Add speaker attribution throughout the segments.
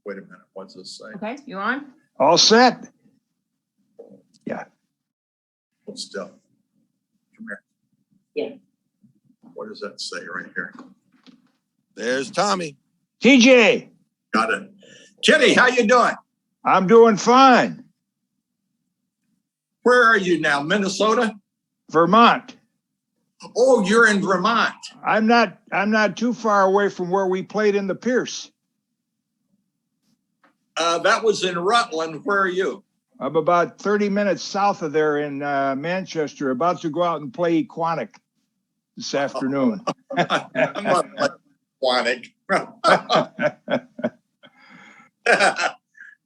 Speaker 1: Wait a minute. What's this say?
Speaker 2: Okay, you on?
Speaker 3: All set. Yeah.
Speaker 1: Hold still. Come here.
Speaker 2: Yeah.
Speaker 1: What does that say right here?
Speaker 4: There's Tommy.
Speaker 3: TJ,
Speaker 1: Got it. Kitty, how you doing?
Speaker 3: I'm doing fine.
Speaker 1: Where are you now? Minnesota?
Speaker 3: Vermont.
Speaker 1: Oh, you're in Vermont.
Speaker 3: I'm not too far away from where we played in the Pierce.
Speaker 1: That was in Rutland. Where are you?
Speaker 3: I'm about 30 minutes south of there in Manchester, about to go out and play Equanic this afternoon.
Speaker 1: I'm not like Quanic.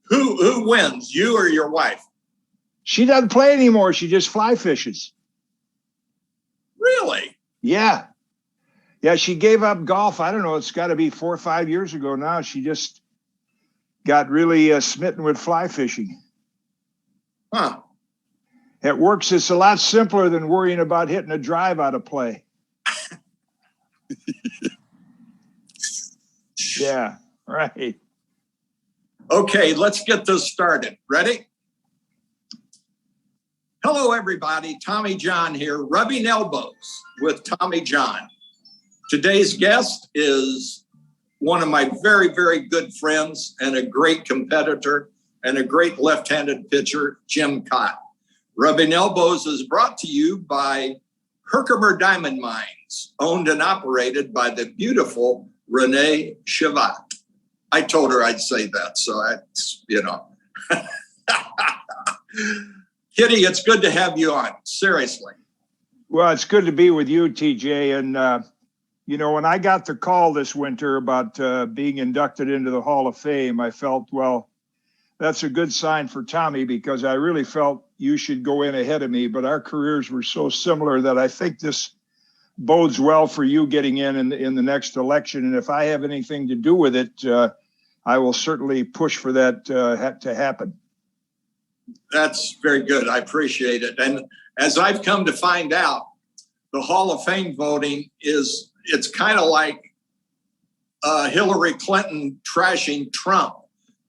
Speaker 1: Who wins, you or your wife?
Speaker 3: She doesn't play anymore. She just fly fishes.
Speaker 1: Really?
Speaker 3: Yeah. Yeah, she gave up golf. I don't know. It's got to be 4 or 5 years ago now. She just got really smitten with fly fishing.
Speaker 1: Huh.
Speaker 3: It works. It's a lot simpler than worrying about hitting a drive out of play. Yeah, right.
Speaker 1: Okay, let's get this started. Ready? Hello, everybody. Tommy John here, rubbing elbows with Tommy John. Today's guest is one of my very, very good friends and a great competitor and a great left-handed pitcher, Jim Kaat. Rubbing Elbows is brought to you by Herkimer Diamond Mines, owned and operated by the beautiful Renee Shavat. I told her I'd say that, so that's, you know. Kitty, it's good to have you on, seriously.
Speaker 3: Well, it's good to be with you, TJ. And, you know, when I got the call this winter about being inducted into the Hall of Fame, I felt, well, that's a good sign for Tommy, because I really felt you should go in ahead of me. But our careers were so similar that I think this bodes well for you getting in the next election. And if I have anything to do with it, I will certainly push for that to happen.
Speaker 1: That's very good. I appreciate it. And as I've come to find out, the Hall of Fame voting it's kind of like Hillary Clinton trashing Trump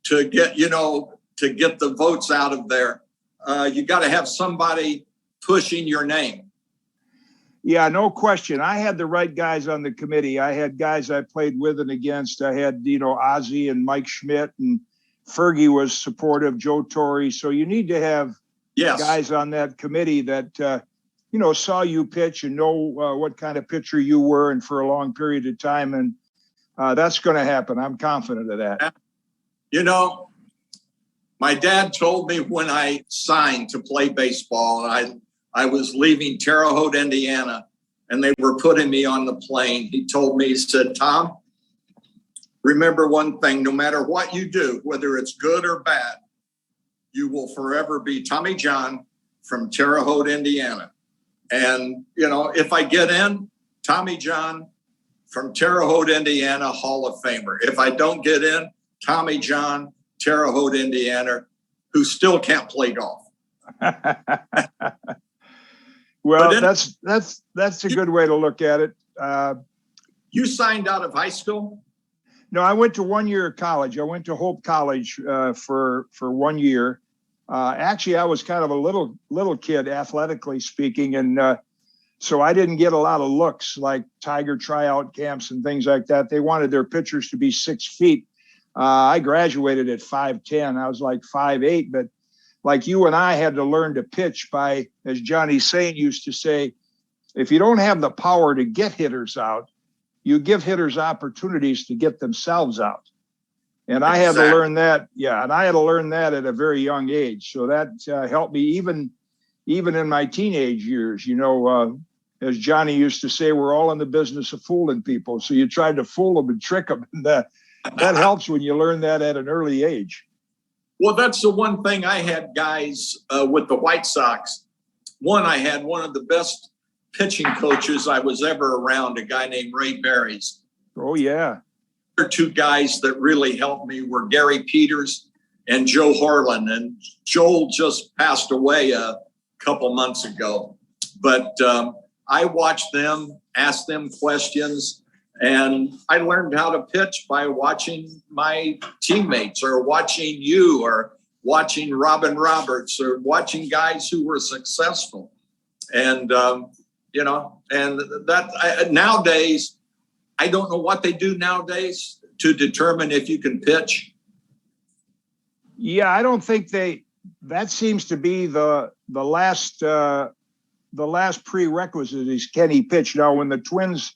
Speaker 1: to get the votes out of there. You got to have somebody pushing your name.
Speaker 3: Yeah, no question. I had the right guys on the committee. I had guys I played with and against. I had, Ozzie and Mike Schmidt, and Fergie was supportive, Joe Torre. So you need to have guys on that committee that, saw you pitch and know what kind of pitcher you were, and for a long period of time. And that's going to happen. I'm confident of that.
Speaker 1: My dad told me when I signed to play baseball, I was leaving Terre Haute, Indiana, and they were putting me on the plane. He told me, he said, Tom, remember one thing, no matter what you do, whether it's good or bad, you will forever be Tommy John from Terre Haute, Indiana. And, if I get in, Tommy John from Terre Haute, Indiana, Hall of Famer. If I don't get in, Tommy John, Terre Haute, Indiana, who still can't play golf.
Speaker 3: Well, that's a good way to look at it.
Speaker 1: You signed out of high school?
Speaker 3: No, I went to 1 year of college. I went to Hope College for 1 year. Actually, I was kind of a little kid, athletically speaking, and so I didn't get a lot of looks like Tiger tryout camps and things like that. They wanted their pitchers to be 6 feet. I graduated at 5'10". I was like 5'8", but like you and I had to learn to pitch by, as Johnny Saint used to say, if you don't have the power to get hitters out, you give hitters opportunities to get themselves out. And I had to learn that. Yeah. And I had to learn that at a very young age. So that helped me even in my teenage years. As Johnny used to say, we're all in the business of fooling people. So you tried to fool them and trick them. And that helps when you learn that at an early age.
Speaker 1: Well, that's the one thing I had guys with the White Sox. I had one of the best pitching coaches I was ever around, a guy named Ray Berries.
Speaker 3: Oh, yeah.
Speaker 1: The other two guys that really helped me were Gary Peters and Joe Harlan. And Joel just passed away a couple months ago. But I watched them, asked them questions, And I learned how to pitch by watching my teammates or watching you or watching Robin Roberts or watching guys who were successful. And, you know, and nowadays, I don't know what they do nowadays to determine if you can pitch.
Speaker 3: Yeah, I don't think that seems to be the last prerequisite is can he pitch. Now, when the Twins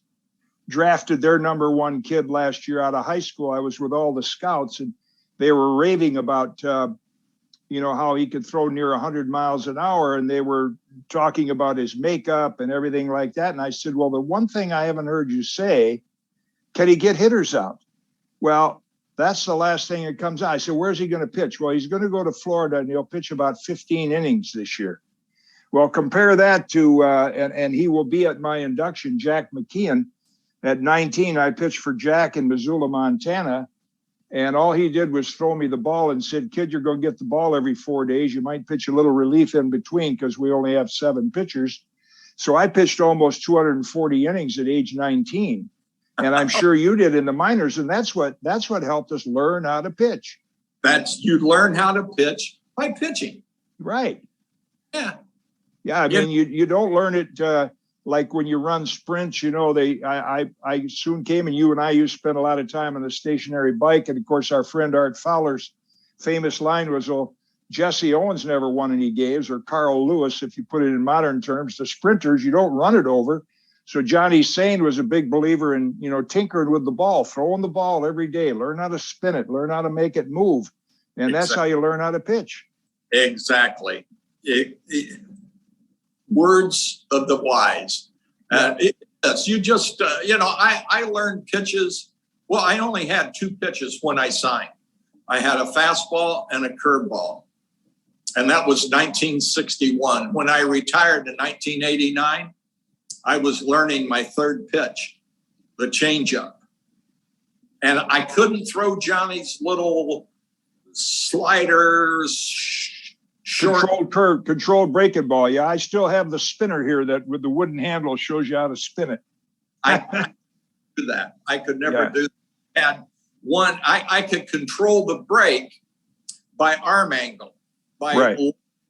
Speaker 3: drafted their number one kid last year out of high school, I was with all the scouts and they were raving about, you know, how he could throw near 100 miles an hour. And they were talking about his makeup and everything like that. And I said, well, the one thing I haven't heard you say, can he get hitters out? Well, that's the last thing that comes out. I said, where's he going to pitch? Well, he's going to go to Florida and he'll pitch about 15 innings this year. Well, compare that to, and he will be at my induction, Jack McKeon. At 19, I pitched for Jack in Missoula, Montana. And all he did was throw me the ball and said, kid, you're going to get the ball every 4 days. You might pitch a little relief in between because we only have 7 pitchers. So I pitched almost 240 innings at age 19. And I'm sure you did in the minors. And that's what helped us learn how to pitch.
Speaker 1: You learn how to pitch by pitching.
Speaker 3: Right.
Speaker 1: Yeah.
Speaker 3: Yeah. I mean, you don't learn it like when you run sprints, you know, I soon came and you and I used to spend a lot of time on the stationary bike. And of course, our friend Art Fowler's famous line was, oh, Jesse Owens never won any games, or Carl Lewis, if you put it in modern terms. The sprinters, you don't run it over. So Johnny Sain was a big believer in, you know, tinkering with the ball, throwing the ball every day, learn how to spin it, learn how to make it move. And that's how you learn how to pitch.
Speaker 1: Exactly. Words of the wise. Yes, you just, you know, I learned pitches. Well, I only had 2 pitches when I signed. I had a fastball and a curveball. And that was 1961. When I retired in 1989, I was learning my 3rd pitch, the changeup. And I couldn't throw Johnny's little sliders,
Speaker 3: controlled breaking ball. Yeah, I still have the spinner here that with the wooden handle shows you how to spin it.
Speaker 1: I do that. I could never do that. And one, I could control the break by arm angle, by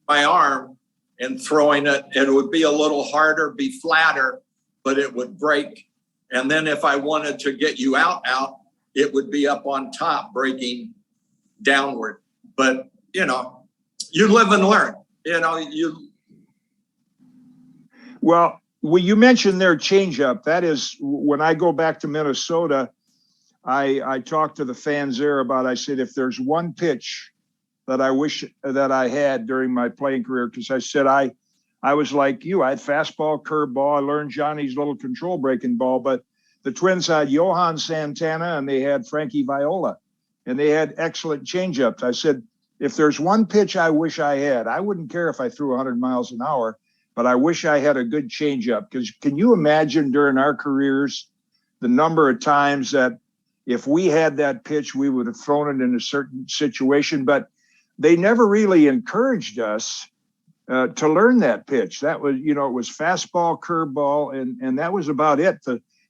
Speaker 1: arm and throwing it. And it would be a little harder, be flatter, but it would break. And then if I wanted to get you out, it would be up on top, breaking downward. But, you know, you live and learn, you know, Well,
Speaker 3: you mentioned their changeup. That is, when I go back to Minnesota, I talked to the fans there about, I said, if there's one pitch that I wish that I had during my playing career, because I said, I was like you, I had fastball, curveball. I learned Johnny's little control breaking ball, but the Twins had Johan Santana and they had Frankie Viola, and they had excellent changeups. I said, if there's one pitch I wish I had, I wouldn't care if I threw 100 miles an hour, but I wish I had a good changeup. Because can you imagine during our careers the number of times that if we had that pitch, we would have thrown it in a certain situation? But they never really encouraged us to learn that pitch. That was, you know, it was fastball, curveball, and that was about it.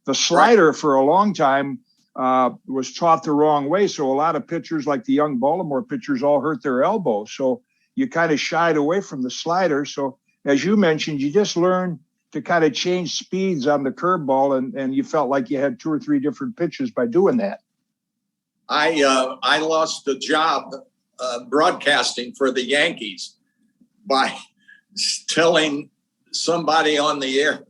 Speaker 3: The slider for a long time was taught the wrong way. So a lot of pitchers, like the young Baltimore pitchers, all hurt their elbow. So you kind of shied away from the slider. So as you mentioned, you just learn to kind of change speeds on the curveball, and you felt like you had 2 or 3 different pitches by doing that.
Speaker 1: I lost a job broadcasting for the Yankees by telling somebody on the air.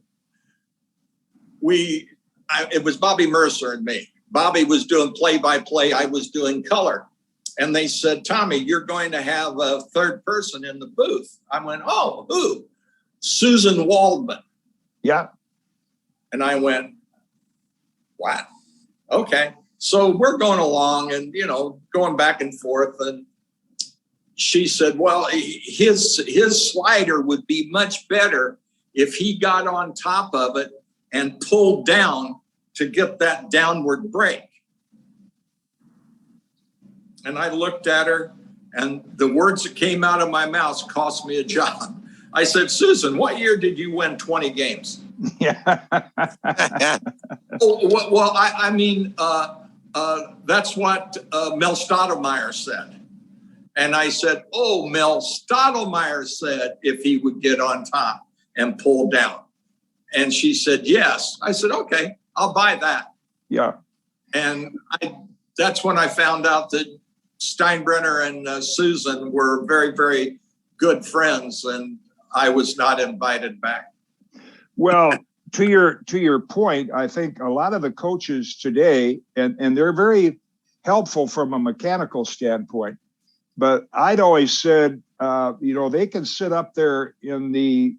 Speaker 1: It was Bobby Mercer and me. Bobby was doing play-by-play. I was doing color. And they said, Tommy, you're going to have a 3rd person in the booth. I went, oh, who? Susan Waldman.
Speaker 3: Yeah.
Speaker 1: And I went, wow. Okay. So we're going along and, you know, going back and forth. And she said, well, his slider would be much better if he got on top of it and pulled down to get that downward break. And I looked at her, and the words that came out of my mouth cost me a job. I said, Susan, what year did you win 20 games?
Speaker 3: Yeah.
Speaker 1: Well, I mean, that's what Mel Stottlemyre said. And I said, oh, Mel Stottlemyre said if he would get on top and pull down. And she said, yes. I said, okay, I'll buy that.
Speaker 3: Yeah.
Speaker 1: And that's when I found out that Steinbrenner and Susan were very, very good friends, and I was not invited back.
Speaker 3: Well, to your point, I think a lot of the coaches today, and they're very helpful from a mechanical standpoint, but I'd always said, they can sit up there in the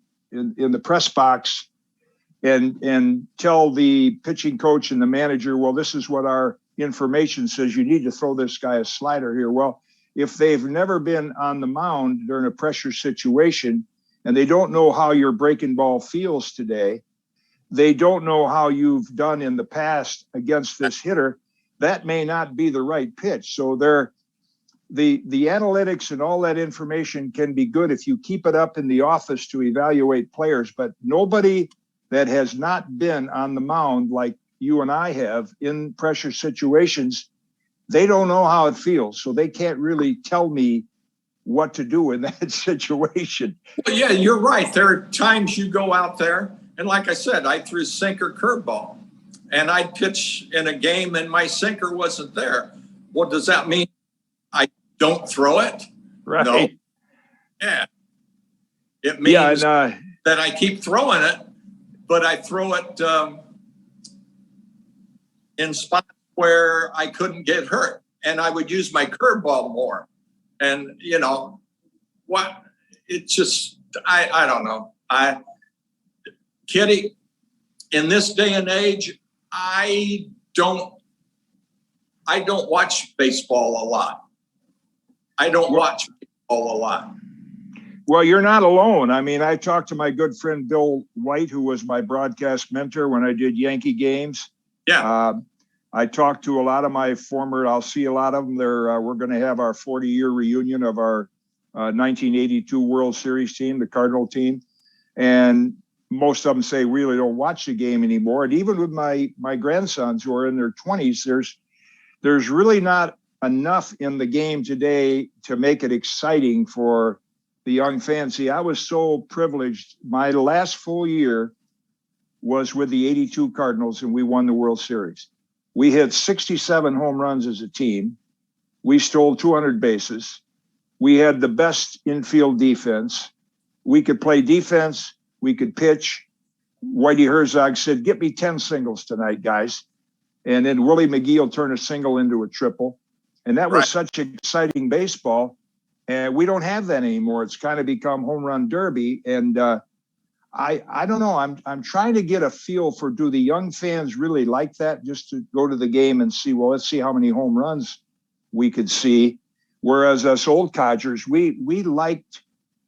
Speaker 3: press box and tell the pitching coach and the manager, well, this is what our information says. You need to throw this guy a slider here. Well, if they've never been on the mound during a pressure situation and they don't know how your breaking ball feels today, they don't know how you've done in the past against this hitter, that may not be the right pitch. So the analytics and all that information can be good if you keep it up in the office to evaluate players, but nobody that has not been on the mound like you and I have in pressure situations, they don't know how it feels. So they can't really tell me what to do in that situation.
Speaker 1: Well, yeah, you're right. There are times you go out there, and like I said, I threw sinker curveball, and I'd pitch in a game and my sinker wasn't there. What does that mean? I don't throw it?
Speaker 3: Right.
Speaker 1: No. Yeah. It means that I keep throwing it, but I throw it in spots where I couldn't get hurt, and I would use my curveball more. And it just, I don't know. Kitty, in this day and age, I don't watch baseball a lot. I don't watch baseball a lot.
Speaker 3: Well, you're not alone. I mean, I talked to my good friend Bill White, who was my broadcast mentor when I did Yankee games.
Speaker 1: Yeah.
Speaker 3: I talked to a lot of my I'll see a lot of them. We're going to have our 40-year reunion of our 1982 World Series team, the Cardinal team. And most of them say really don't watch the game anymore. And even with my grandsons who are in their 20s, there's really not enough in the game today to make it exciting for the young fans. See, I was so privileged. My last full year was with the 82 Cardinals, and we won the World Series. We hit 67 home runs as a team. We stole 200 bases. We had the best infield defense. We could play defense. We could pitch. Whitey Herzog said, get me 10 singles tonight, guys. And then Willie McGee will turn a single into a triple. And that was such exciting baseball. And we don't have that anymore. It's kind of become home run derby. And I don't know. I'm trying to get a feel for, do the young fans really like that, just to go to the game and see, well, let's see how many home runs we could see. Whereas us old codgers, we liked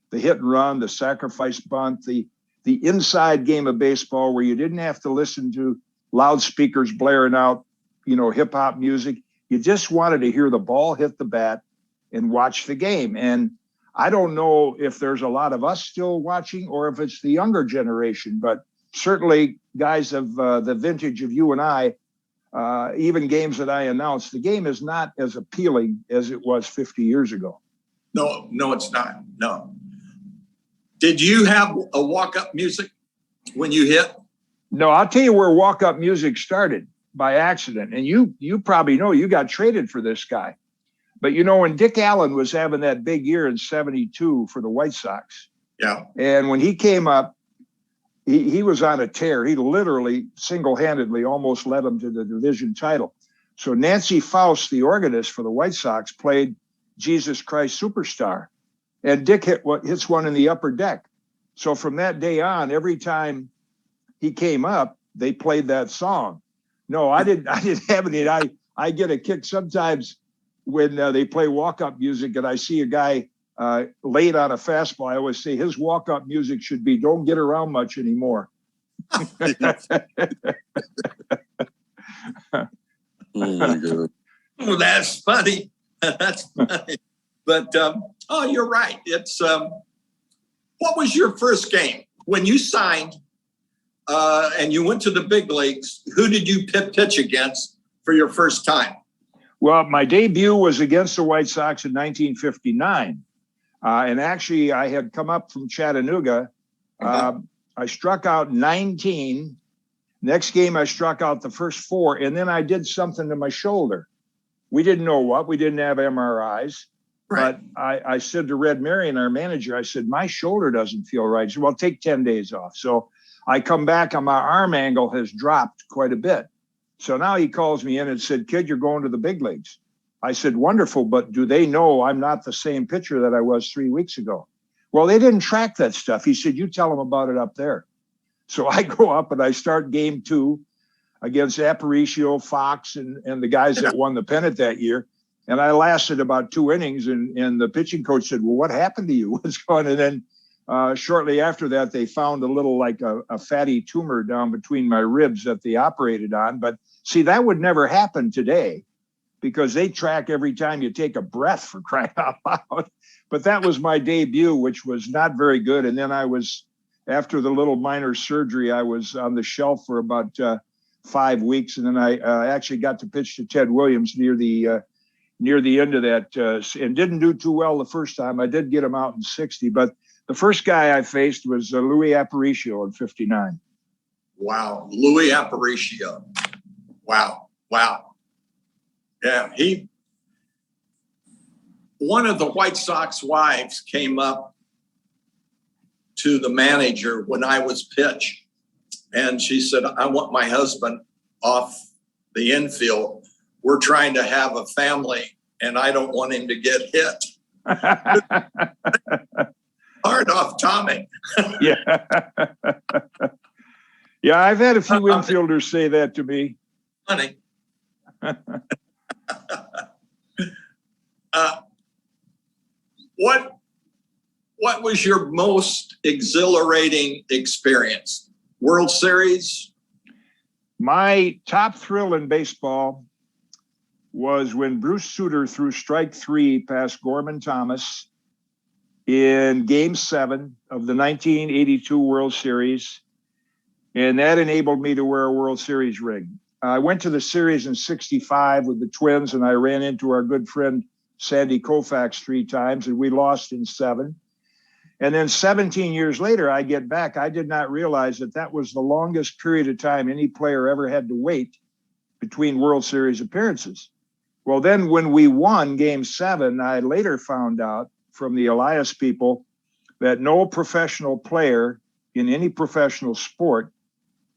Speaker 3: the hit and run, the sacrifice bunt, the inside game of baseball where you didn't have to listen to loudspeakers blaring out, hip hop music. You just wanted to hear the ball hit the bat and watch the game. And I don't know if there's a lot of us still watching or if it's the younger generation, but certainly guys of the vintage of you and I, even games that I announced, the game is not as appealing as it was 50 years ago.
Speaker 1: No, it's not. No. Did you have a walk-up music when you hit?
Speaker 3: No, I'll tell you where walk-up music started, by accident. And you probably know, you got traded for this guy. But when Dick Allen was having that big year in 72 for the White Sox.
Speaker 1: Yeah.
Speaker 3: And when he came up, he was on a tear. He literally single-handedly almost led them to the division title. So Nancy Faust, the organist for the White Sox, played Jesus Christ Superstar. And Dick hits one in the upper deck. So from that day on, every time he came up, they played that song. No, I didn't have any. I get a kick sometimes when they play walk-up music and I see a guy late on a fastball. I always say his walk-up music should be, don't get around much anymore.
Speaker 4: Oh my God.
Speaker 1: Oh, that's funny. That's funny. But, you're right. It's, what was your first game? When you signed, and you went to the big leagues. Who did you pitch against for your first time?
Speaker 3: Well, my debut was against the White Sox in 1959. And actually, I had come up from Chattanooga. I struck out 19. Next game, I struck out the first 4, and then I did something to my shoulder. We didn't know what. We didn't have MRIs. Right. But I said to Red Marion, our manager, I said, my shoulder doesn't feel right. He said, well, take 10 days off. So I come back and my arm angle has dropped quite a bit. So now he calls me in and said, kid, you're going to the big leagues. I said, wonderful, but do they know I'm not the same pitcher that I was 3 weeks ago? Well, they didn't track that stuff. He said, you tell them about it up there. So I go up and I start game 2 against Aparicio, Fox, and the guys that won the pennant that year. And I lasted about 2 innings, and the pitching coach said, well, what happened to you? What's going on? And then shortly after that, they found a little like a fatty tumor down between my ribs that they operated on. But see, that would never happen today because they track every time you take a breath, for crying out loud. But that was my debut, which was not very good. And then after the little minor surgery, I was on the shelf for about 5 weeks. And then I actually got to pitch to Ted Williams near the end of that and didn't do too well the first time. I did get him out in 60, but the first guy I faced was Louis Aparicio in 59.
Speaker 1: Wow. Louis Aparicio. Wow. Yeah. One of the White Sox wives came up to the manager when I was pitch. And she said, I want my husband off the infield. We're trying to have a family and I don't want him to get hit. Hard off Tommy.
Speaker 3: Yeah. Yeah, I've had a few infielders say that to me.
Speaker 1: Funny. What was your most exhilarating experience? World Series?
Speaker 3: My top thrill in baseball was when Bruce Sutter threw strike 3 past Gorman Thomas in Game 7 of the 1982 World Series. And that enabled me to wear a World Series ring. I went to the series in 65 with the Twins, and I ran into our good friend Sandy Koufax 3 times, and we lost in 7. And then 17 years later, I get back. I did not realize that was the longest period of time any player ever had to wait between World Series appearances. Well, then when we won Game 7, I later found out from the Elias people that no professional player in any professional sport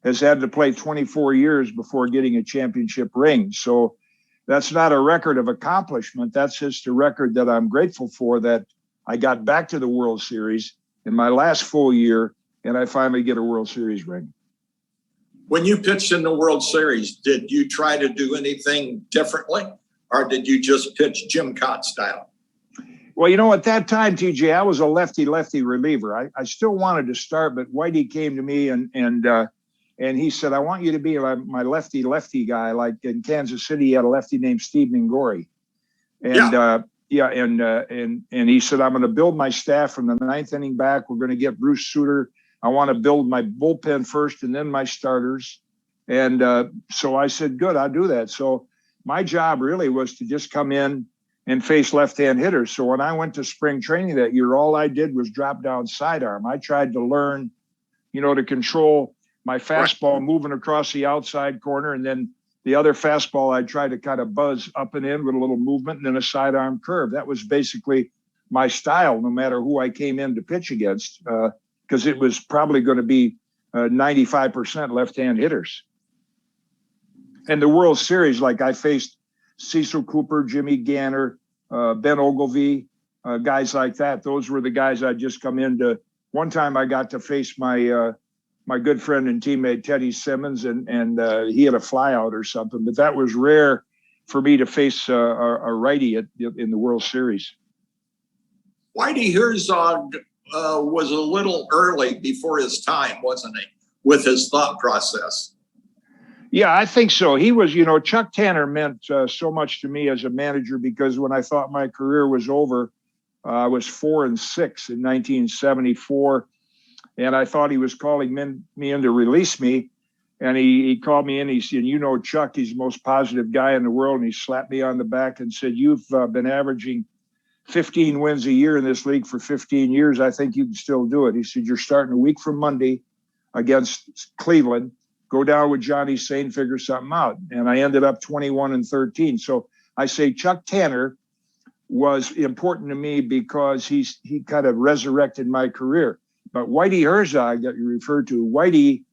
Speaker 3: has had to play 24 years before getting a championship ring. So that's not a record of accomplishment. That's just a record that I'm grateful for, that I got back to the World Series in my last full year, and I finally get a World Series ring.
Speaker 1: When you pitched in the World Series, did you try to do anything differently, or did you just pitch Jim Kaat style?
Speaker 3: Well, at that time, TJ, I was a lefty-lefty reliever. I still wanted to start, but Whitey came to me and he said, I want you to be my lefty-lefty guy. Like in Kansas City, he had a lefty named Steve Mingori. And and he said, I'm going to build my staff from the 9th inning back. We're going to get Bruce Sutter. I want to build my bullpen first and then my starters. And so I said, good, I'll do that. So my job really was to just come in and face left-hand hitters. So when I went to spring training that year, all I did was drop down sidearm. I tried to learn, to control my fastball moving across the outside corner, and then the other fastball I tried to kind of buzz up and in with a little movement and then a sidearm curve. That was basically my style, no matter who I came in to pitch against, because it was probably going to be 95% left-hand hitters. And the World Series, like I faced Cecil Cooper, Jimmy Ganner, Ben Ogilvy, guys like that. Those were the guys I'd just come into. One time I got to face my good friend and teammate Teddy Simmons, and he had a flyout or something. But that was rare for me to face a righty in the World Series.
Speaker 1: Whitey Herzog was a little early before his time, wasn't he, with his thought process?
Speaker 3: Yeah, I think so. He was, Chuck Tanner meant so much to me as a manager, because when I thought my career was over, I was 4-6 in 1974. and I thought he was calling me in to release me. And he called me in. He said, "You know, Chuck, he's the most positive guy in the world." And he slapped me on the back and said, "You've been averaging 15 wins a year in this league for 15 years. I think you can still do it." He said, "You're starting a week from Monday against Cleveland. Go down with Johnny Sane, figure something out." And I ended up 21-13. So I say Chuck Tanner was important to me because he kind of resurrected my career. But Whitey Herzog that you referred to, Whitey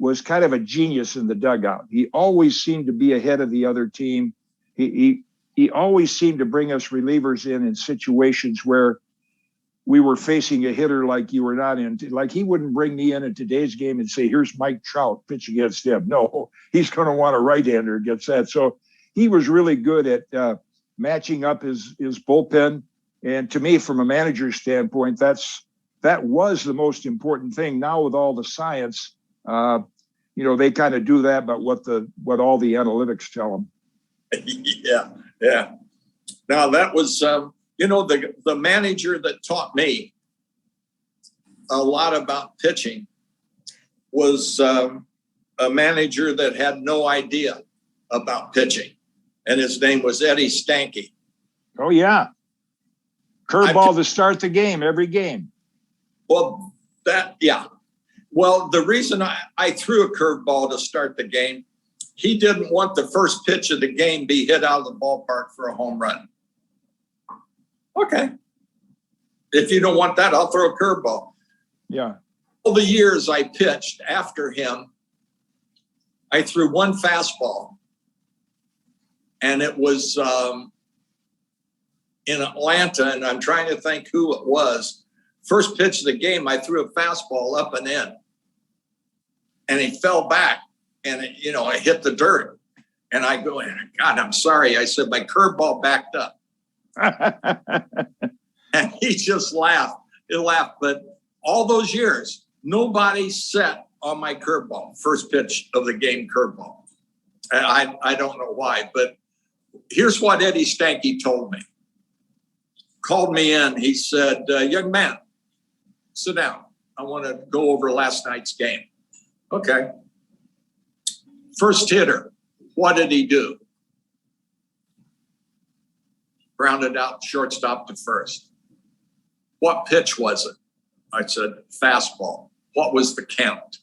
Speaker 3: was kind of a genius in the dugout. He always seemed to be ahead of the other team. He always seemed to bring us relievers in situations where we were facing a hitter like you were not in. Like he wouldn't bring me in today's game and say, "Here's Mike Trout, pitch against him." No, he's going to want a right-hander against that. So he was really good at matching up his bullpen. And to me, from a manager's standpoint, that was the most important thing. Now with all the science, they kind of do that, but what all the analytics tell them.
Speaker 1: Yeah. Now that was, the manager that taught me a lot about pitching was a manager that had no idea about pitching, and his name was Eddie Stanky.
Speaker 3: Oh yeah, curveball to start the game every game.
Speaker 1: Well, Well, the reason I threw a curveball to start the game, he didn't want the first pitch of the game be hit out of the ballpark for a home run. Okay. If you don't want that, I'll throw a curveball.
Speaker 3: Yeah.
Speaker 1: All the years I pitched after him, I threw one fastball, and it was in Atlanta, and I'm trying to think who it was. First pitch of the game, I threw a fastball up and in, and he fell back, and it hit the dirt. And I go, "God, I'm sorry." I said, "My curveball backed up." And he just laughed. He laughed. But all those years, nobody set on my curveball, first pitch of the game curveball. And I don't know why, but here's what Eddie Stanky told me. Called me in. He said, "Young man, sit down. I want to go over last night's game." Okay. First hitter, what did he do? Grounded out, shortstop to first. What pitch was it? I said, fastball. What was the count?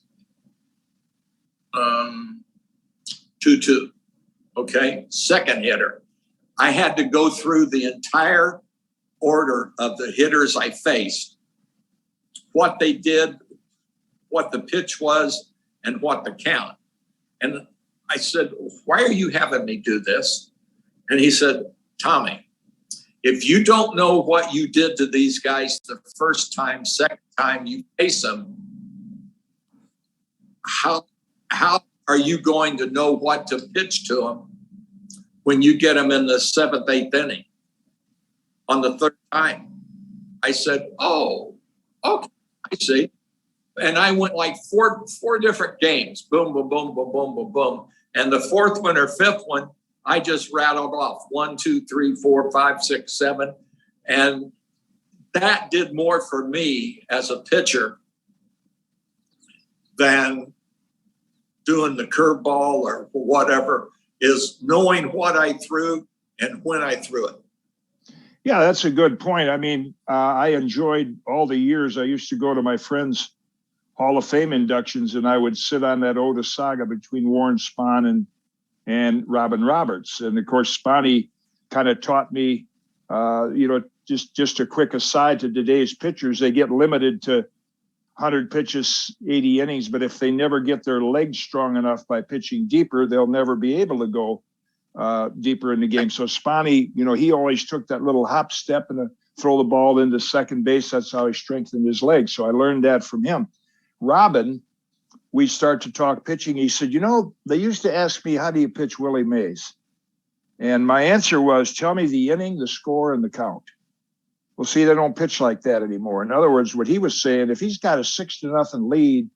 Speaker 1: 2-2. Okay. Second hitter. I had to go through the entire order of the hitters I faced, what they did, what the pitch was, and what the count. And I said, "Why are you having me do this?" And he said, "Tommy, if you don't know what you did to these guys the first time, second time you face them, how are you going to know what to pitch to them when you get them in the 7th, 8th inning on the third time?" I said, "Oh, okay, I see." And I went like four different games. Boom, boom, boom, boom, boom, boom, boom. And the fourth one or fifth one, I just rattled off 1, 2, 3, 4, 5, 6, 7. And that did more for me as a pitcher than doing the curveball or whatever, is knowing what I threw and when I threw it.
Speaker 3: Yeah, that's a good point. I mean, I enjoyed all the years. I used to go to my friends' Hall of Fame inductions, and I would sit on that Otis saga between Warren Spahn and Robin Roberts. And of course, Spahny kind of taught me, just a quick aside to today's pitchers, they get limited to 100 pitches, 80 innings, but if they never get their legs strong enough by pitching deeper, they'll never be able to go deeper in the game. So Spahny, he always took that little hop step and throw the ball into second base. That's how he strengthened his legs. So I learned that from him. Robin, we start to talk pitching. He said, they used to ask me, "How do you pitch Willie Mays?" And my answer was, "Tell me the inning, the score, and the count." Well, see, they don't pitch like that anymore. In other words, what he was saying, if he's got a 6-0 lead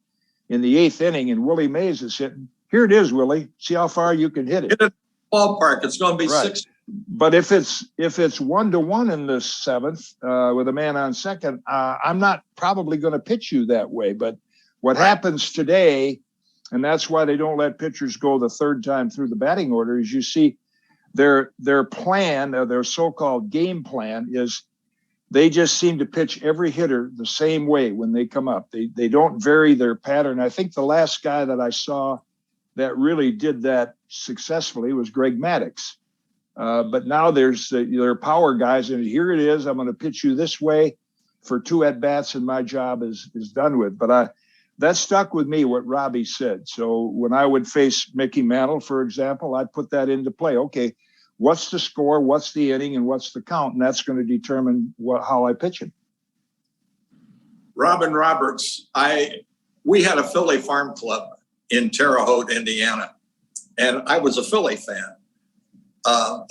Speaker 3: in the 8th inning and Willie Mays is hitting, "Here it is, Willie. See how far you can hit it."
Speaker 1: Hit it ballpark. It's going to be
Speaker 3: Right.
Speaker 1: 6
Speaker 3: but if it's 1-1 in the seventh with a man on second, I'm not probably going to pitch you that way. But what happens today, and that's why they don't let pitchers go the third time through the batting order, is you see their plan, or their so-called game plan, is they just seem to pitch every hitter the same way when they come up. They don't vary their pattern. I think the last guy that I saw that really did that successfully was Greg Maddux. But now there are power guys, and here it is. I'm going to pitch you this way for 2 at-bats, and my job is done with. But that stuck with me, what Robbie said. So when I would face Mickey Mantle, for example, I'd put that into play. Okay, what's the score, what's the inning, and what's the count? And that's going to determine how I pitch him.
Speaker 1: Robin Roberts, we had a Philly farm club in Terre Haute, Indiana, and I was a Philly fan,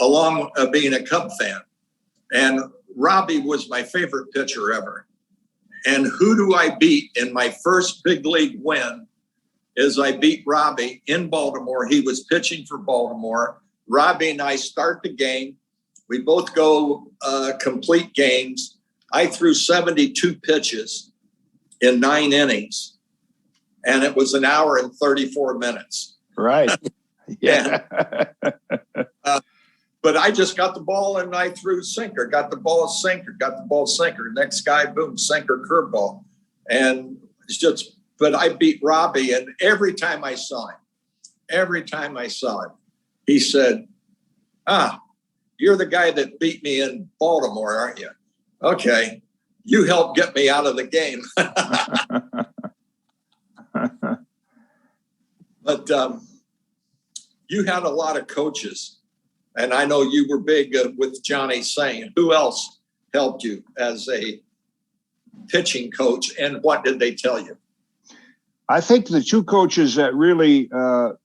Speaker 1: along being a Cub fan. And Robbie was my favorite pitcher ever. And who do I beat in my first big league win? Is I beat Robbie in Baltimore. He was pitching for Baltimore. Robbie and I start the game. We both go complete games. I threw 72 pitches in 9 innings, and it was an hour and 34 minutes.
Speaker 3: Right. Yeah.
Speaker 1: But I just got the ball and I threw sinker, got the ball sinker. Next guy, boom, sinker, curveball. And it's just, but I beat Robbie, and every time I saw him, he said, you're the guy that beat me in Baltimore, aren't you? Okay. You helped get me out of the game. But you had a lot of coaches, and I know you were big with Johnny Sain. Who else helped you as a pitching coach, and what did they tell you?
Speaker 3: I think the 2 coaches that really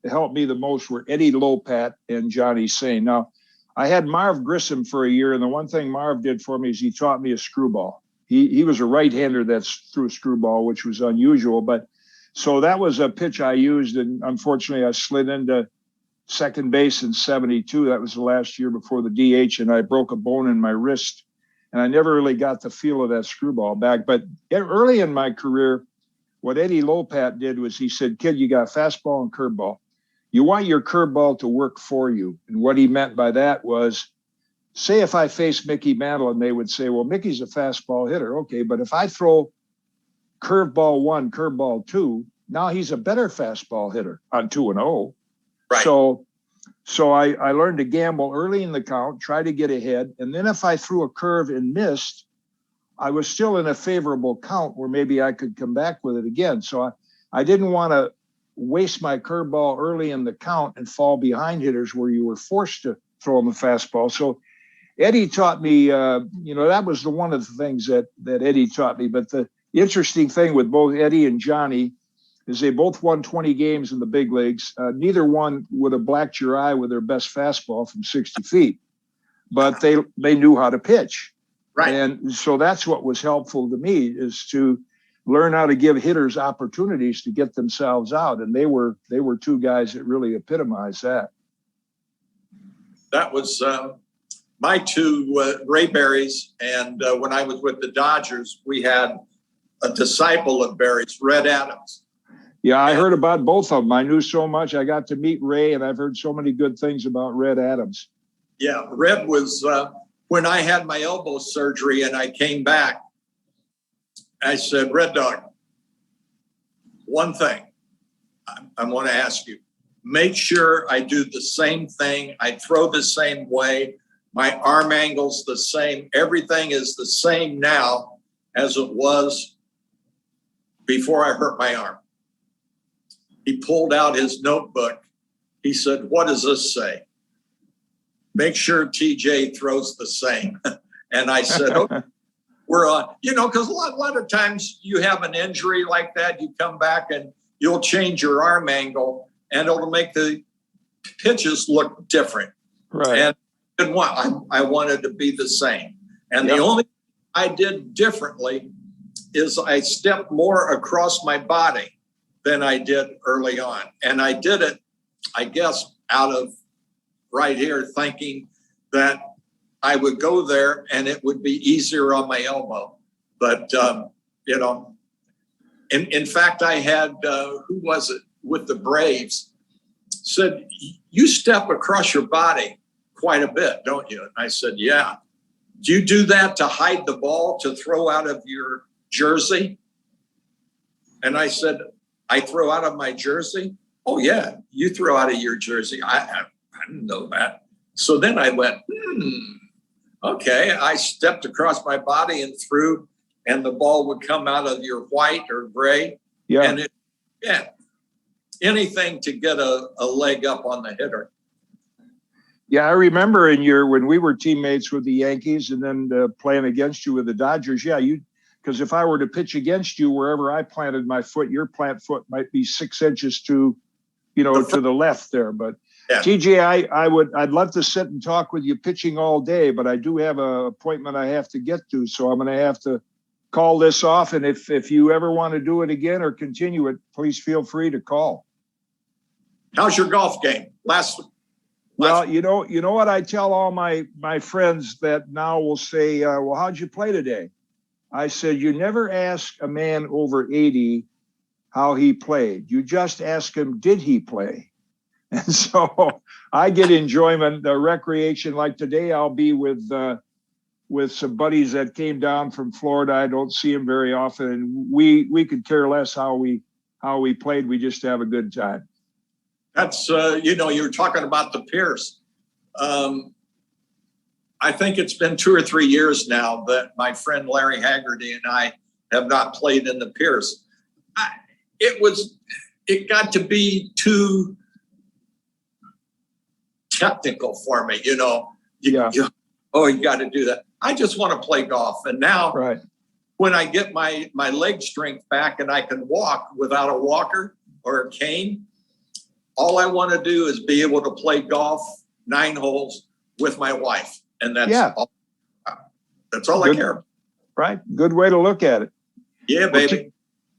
Speaker 3: helped me the most were Eddie Lopat and Johnny Sain. Now, I had Marv Grissom for a year, and the one thing Marv did for me is he taught me a screwball. He was a right-hander that threw a screwball, which was unusual. But so that was a pitch I used, and unfortunately I slid into second base in 72. That was the last year before the DH, and I broke a bone in my wrist, and I never really got the feel of that screwball back. But early in my career, what Eddie Lopat did was he said, kid, you got fastball and curveball. You want your curveball to work for you. And what he meant by that was, say if I face Mickey Mantle and they would say, well, Mickey's a fastball hitter. Okay, but if I throw curveball 1, curveball 2, now he's a better fastball hitter on 2-0. Right. So I learned to gamble early in the count, try to get ahead. And then if I threw a curve and missed, I was still in a favorable count where maybe I could come back with it again. So I didn't want to waste my curveball early in the count and fall behind hitters where you were forced to throw them a fastball. So Eddie taught me, that was one of the things that Eddie taught me. But the interesting thing with both Eddie and Johnny is they both won 20 games in the big leagues. Neither one would have blacked your eye with their best fastball from 60 feet, but they knew how to pitch. Right. And so that's what was helpful to me, is to learn how to give hitters opportunities to get themselves out. And they were 2 guys that really epitomized that.
Speaker 1: That was my 2 Ray Berries. And when I was with the Dodgers, we had a disciple of Berry's, Red Adams.
Speaker 3: Yeah, I heard about both of them. I knew so much. I got to meet Ray, and I've heard so many good things about Red Adams.
Speaker 1: Yeah, Red was, when I had my elbow surgery and I came back, I said, Red Dog, one thing I want to ask you. Make sure I do the same thing. I throw the same way. My arm angle's the same. Everything is the same now as it was before I hurt my arm. He pulled out his notebook. He said, what does this say? Make sure TJ throws the same. And I said, okay, we're on, because a lot of times you have an injury like that, you come back and you'll change your arm angle and it'll make the pitches look different. Right. And I wanted to be the same. And the only thing I did differently is I stepped more across my body than I did early on. And I did it, I guess, out of right here thinking that I would go there and it would be easier on my elbow. But, in fact, I had, who was it with the Braves said, you step across your body quite a bit, don't you? And I said, yeah. Do you do that to hide the ball to throw out of your jersey? And I said, I throw out of my jersey? Oh, yeah, you throw out of your jersey. I didn't know that. So then I went, okay. I stepped across my body and threw, and the ball would come out of your white or gray.
Speaker 3: Yeah.
Speaker 1: And anything to get a leg up on the hitter.
Speaker 3: Yeah, I remember when we were teammates with the Yankees and then playing against you with the Dodgers. Yeah, because if I were to pitch against you, wherever I planted my foot, your plant foot might be 6 inches to the left there. But yeah. TJ, I'd love to sit and talk with you pitching all day, but I do have an appointment I have to get to, so I'm going to have to call this off. And if you ever want to do it again or continue it, please feel free to call.
Speaker 1: How's your golf game?
Speaker 3: Well, you know what I tell all my friends that now will say, well, how'd you play today? I said, you never ask a man over 80 how he played. You just ask him, did he play? And so I get enjoyment, the recreation. Like today, I'll be with some buddies that came down from Florida. I don't see them very often. And we could care less how we played. We just have a good time.
Speaker 1: That's, you were talking about the Pierce. I think it's been 2 or 3 years now that my friend Larry Haggerty and I have not played in the Pierce. It got to be too technical for me, you got to do that. I just want to play golf. And now when I get my leg strength back and I can walk without a walker or a cane, all I want to do is be able to play golf 9 holes with my wife. And that's all I care about.
Speaker 3: Right. Good way to look at it.
Speaker 1: Yeah, baby.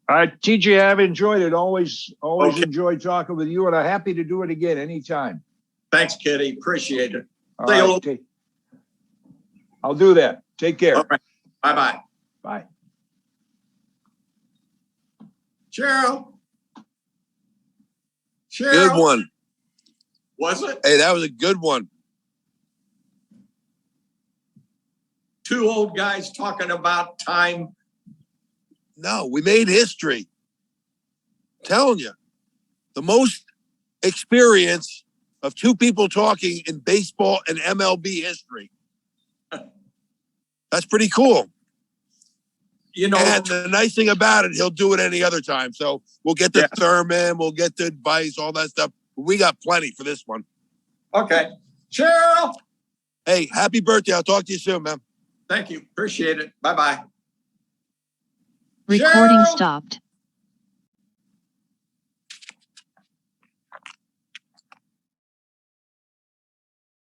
Speaker 3: All right, TJ, I've enjoyed it. Always enjoyed talking with you, and I'm happy to do it again anytime.
Speaker 1: Thanks, Kitty. Appreciate it.
Speaker 3: All right, I'll do that. Take care.
Speaker 1: All right. Bye-bye.
Speaker 3: Bye.
Speaker 1: Cheryl.
Speaker 4: Good one.
Speaker 1: Was it?
Speaker 4: Hey, that was a good one.
Speaker 1: 2 old guys talking about time.
Speaker 4: No, we made history. I'm telling you, the most experience of 2 people talking in baseball and MLB history. That's pretty cool. And the nice thing about it, he'll do it any other time. So we'll get the Thurman, we'll get the advice, all that stuff. We got plenty for this one.
Speaker 1: Okay. Cheryl.
Speaker 4: Hey, happy birthday. I'll talk to you soon, man.
Speaker 1: Thank you. Appreciate it. Bye-bye.
Speaker 2: Recording stopped.